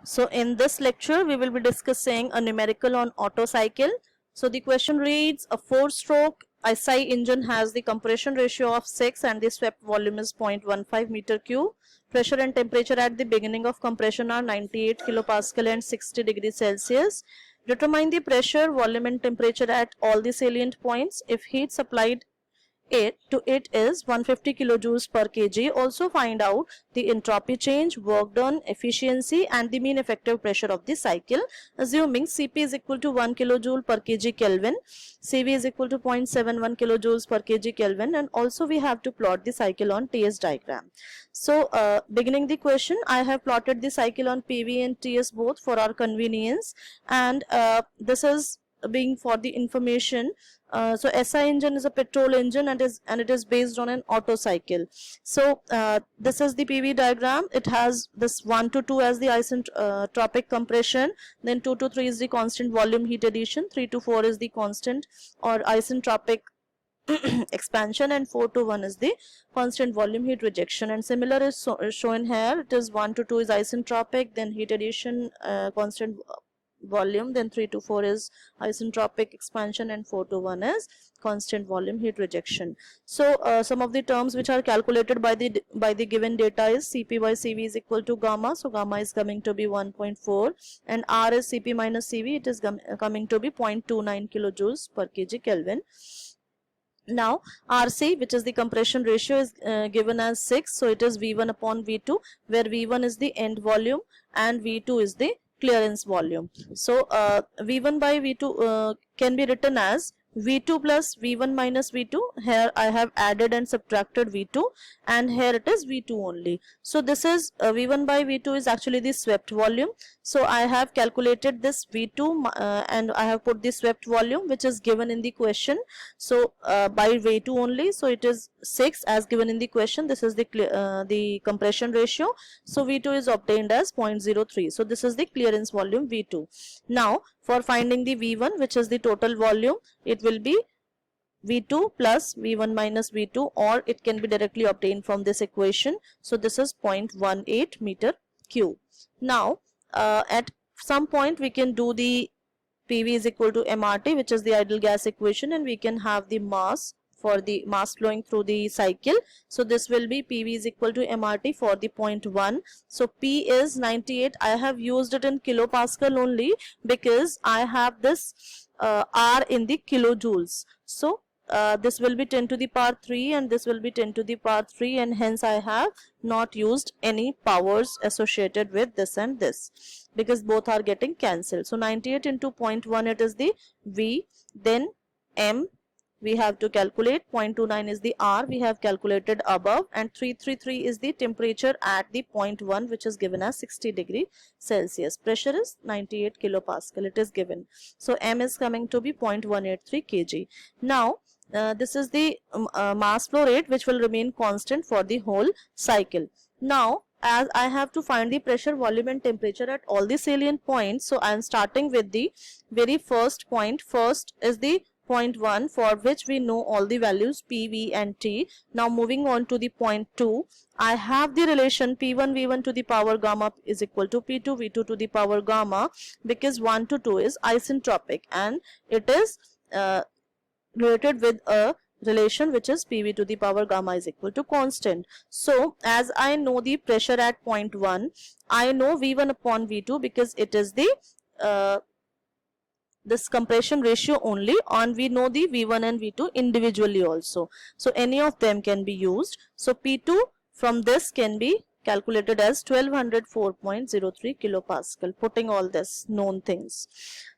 So in this lecture, we will be discussing a numerical on Otto cycle. So the question reads, a 4-stroke SI engine has the compression ratio of 6 and the swept volume is 0.15 meter cube. Pressure and temperature at the beginning of compression are 98 kilopascal and 60 degrees Celsius. Determine the pressure, volume and temperature at all the salient points. If heat supplied it is 150 kilojoules per kg. Also find out the entropy change, work done, efficiency and the mean effective pressure of the cycle, assuming Cp is equal to 1 kilojoule per kg Kelvin, Cv is equal to 0.71 kilojoules per kg Kelvin, and also we have to plot the cycle on TS diagram. So beginning the question, I have plotted the cycle on PV and TS both for our convenience, and this is being for the information. So SI engine is a petrol engine and it is based on an Otto cycle. So this is the PV diagram. It has this 1 to 2 as the isentropic compression, then 2 to 3 is the constant volume heat addition, 3 to 4 is the constant or isentropic expansion, and 4 to 1 is the constant volume heat rejection. And similar is shown here. It is 1 to 2 is isentropic, then heat addition, constant volume, then 3 to 4 is isentropic expansion, and 4 to 1 is constant volume heat rejection. So some of the terms which are calculated by the given data is Cp by Cv is equal to gamma. So gamma is coming to be 1.4 and R is Cp minus Cv. It is coming to be 0.29 kilojoules per kg Kelvin. Now RC, which is the compression ratio, is given as 6. So it is V1 upon V2, where V1 is the end volume and V2 is the clearance volume. So V1 by V2 can be written as V2 plus V1 minus V2. Here I have added and subtracted V2, and here it is V2 only. So this is V1 by V2 is actually the swept volume. So I have calculated this V2 and I have put the swept volume which is given in the question. So by V2 only, so it is 6 as given in the question. This is the compression ratio. So V2 is obtained as 0.03. So this is the clearance volume V2. Now for finding the V1, which is the total volume, it will be V2 plus V1 minus V2, or it can be directly obtained from this equation. So this is 0.18 meter cube. Now at some point we can do the PV is equal to MRT, which is the ideal gas equation, and we can have the mass for the mass flowing through the cycle. So this will be PV is equal to MRT for the 0.1. So P is 98. I have used it in kilopascal only because I have this R in the kilojoules. So this will be 10 to the power 3 and this will be 10 to the power 3, and hence I have not used any powers associated with this and this because both are getting cancelled. So 98 into 0.1, it is the V, then M we have to calculate, 0.29 is the R we have calculated above, and 333 is the temperature at the 0.1 which is given as 60 degree Celsius. Pressure is 98 kilopascal, it is given. So M is coming to be 0.183 kg. Now this is the mass flow rate which will remain constant for the whole cycle. Now as I have to find the pressure, volume and temperature at all the salient points, so I am starting with the very first point. First is the 0.1 for which we know all the values P, V and T. Now moving on to the 0.2, I have the relation P1 V1 to the power gamma is equal to P2 V2 to the power gamma, because 1 to 2 is isentropic and it is related with a relation which is PV to the power gamma is equal to constant. So as I know the pressure at 0.1, I know V1 upon V2 because it is the this compression ratio only, and we know the V1 and V2 individually also. So any of them can be used. So P2 from this can be calculated as 1204.03 kilopascal, putting all this known things.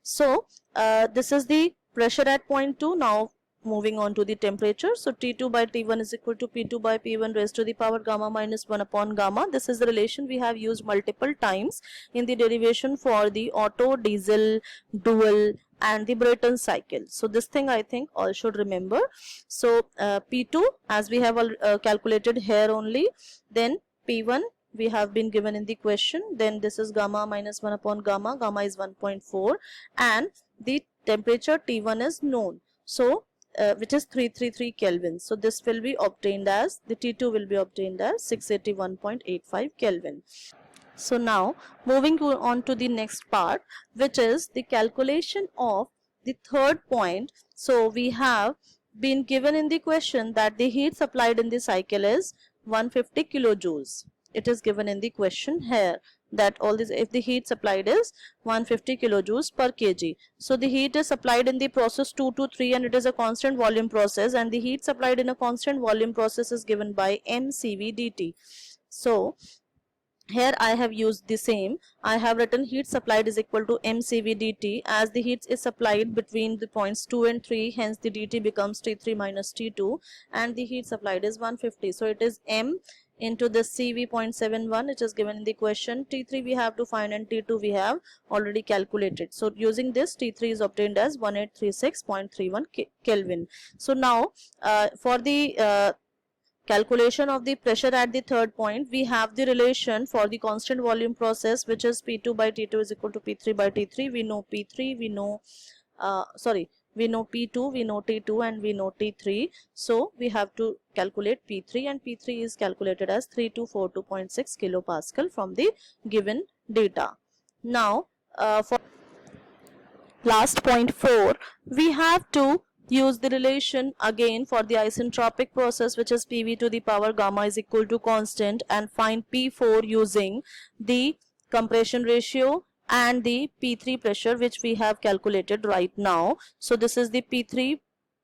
So this is the pressure at 0.2. Now moving on to the temperature. So T2 by T1 is equal to P2 by P1 raised to the power gamma minus 1 upon gamma. This is the relation we have used multiple times in the derivation for the Otto, diesel, dual and the Brayton cycle. So this thing I think all should remember. So P2 as we have calculated here only, then P1 we have been given in the question, then this is gamma minus 1 upon gamma, gamma is 1.4, and the temperature T1 is known. So which is 333 Kelvin. So this will be obtained as, the T2 will be obtained as 681.85 Kelvin. So now moving on to the next part, which is the calculation of the third point. So we have been given in the question that the heat supplied in the cycle is 150 kilojoules. It is given in the question here that all this, if the heat supplied is 150 kilojoules per kg. So the heat is supplied in the process 2 to 3 and it is a constant volume process, and the heat supplied in a constant volume process is given by mCv dt. So here I have used the same. I have written heat supplied is equal to mCv dt, as the heat is supplied between the points 2 and 3, hence the dt becomes T3 minus T2, and the heat supplied is 150. So it is m into the CV 0.71, which is given in the question. T3 we have to find and T2 we have already calculated. So using this, T3 is obtained as 1836.31 Kelvin. So now for the calculation of the pressure at the third point, we have the relation for the constant volume process, which is P2 by T2 is equal to P3 by T3. We know P3, we know we know P2, we know T2, and we know T3. So we have to calculate P3, and P3 is calculated as 3242.6 kilopascal from the given data. Now for last point 4, we have to use the relation again for the isentropic process, which is PV to the power gamma is equal to constant, and find P4 using the compression ratio and the P3 pressure, which we have calculated right now. So this is the P3,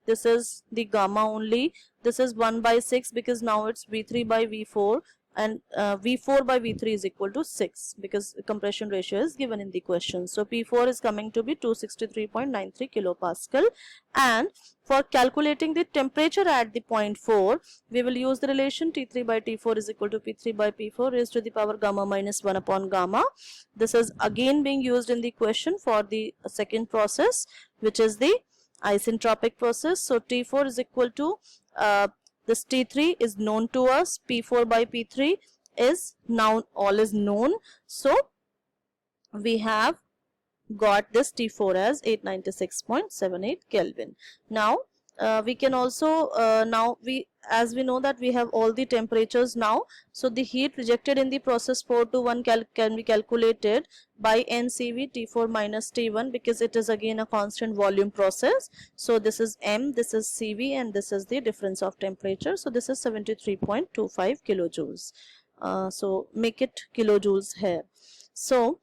this is the gamma only, this is 1 by 6 because now it's V3 by V4, and V4 by V3 is equal to 6 because compression ratio is given in the question. So P4 is coming to be 263.93 kilopascal, and for calculating the temperature at the point 4, we will use the relation T3 by T4 is equal to P3 by P4 raised to the power gamma minus 1 upon gamma. This is again being used in the question for the second process, which is the isentropic process. So T4 is equal to this T3 is known to us, P4 by P3 is now all is known. So we have got this T4 as 896.78 Kelvin. Now we can also as we know that we have all the temperatures now, so the heat rejected in the process 4 to 1 can be calculated by NCV T4 minus T1 because it is again a constant volume process. So this is M, this is CV, and this is the difference of temperature. So this is 73.25 kilojoules. So make it kilojoules here. So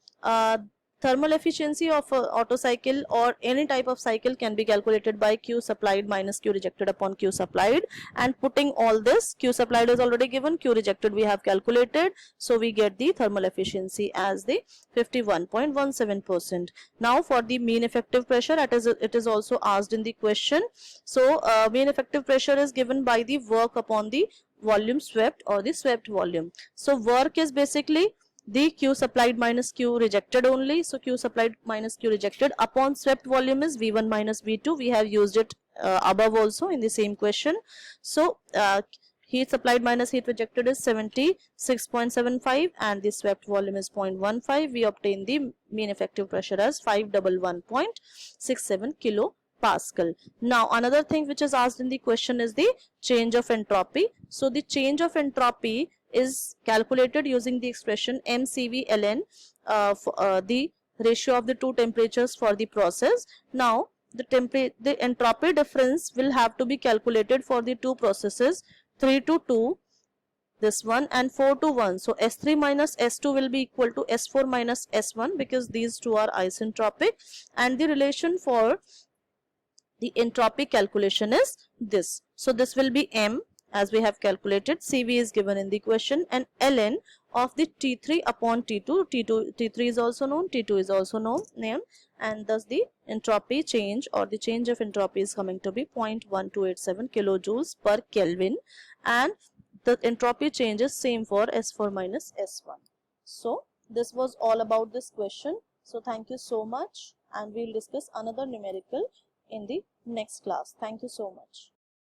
thermal efficiency of a Otto cycle or any type of cycle can be calculated by Q supplied minus Q rejected upon Q supplied, and putting all this, Q supplied is already given, Q rejected we have calculated, so we get the thermal efficiency as the 51.17%. Now for the mean effective pressure, it is also asked in the question. So mean effective pressure is given by the work upon the volume swept or the swept volume. So work is basically the Q supplied minus Q rejected only. So Q supplied minus Q rejected upon swept volume is V1 minus V2. We have used it above also in the same question. So heat supplied minus heat rejected is 76.75 and the swept volume is 0.15. We obtain the mean effective pressure as 511.67 kilopascal. Now another thing which is asked in the question is the change of entropy. So the change of entropy is calculated using the expression mCv ln the ratio of the two temperatures for the process. Now the entropy difference will have to be calculated for the two processes, 3 to 2 this one and 4 to 1. So S3 minus S2 will be equal to S4 minus S1 because these two are isentropic, and the relation for the entropy calculation is this. So this will be M as we have calculated, CV is given in the question, and ln of the T3 upon T2. T3 is also known, T2 is also known, and thus the entropy change or the change of entropy is coming to be 0.1287 kilojoules per Kelvin, and the entropy change is same for S4 minus S1. So this was all about this question. So thank you so much, and we will discuss another numerical in the next class. Thank you so much.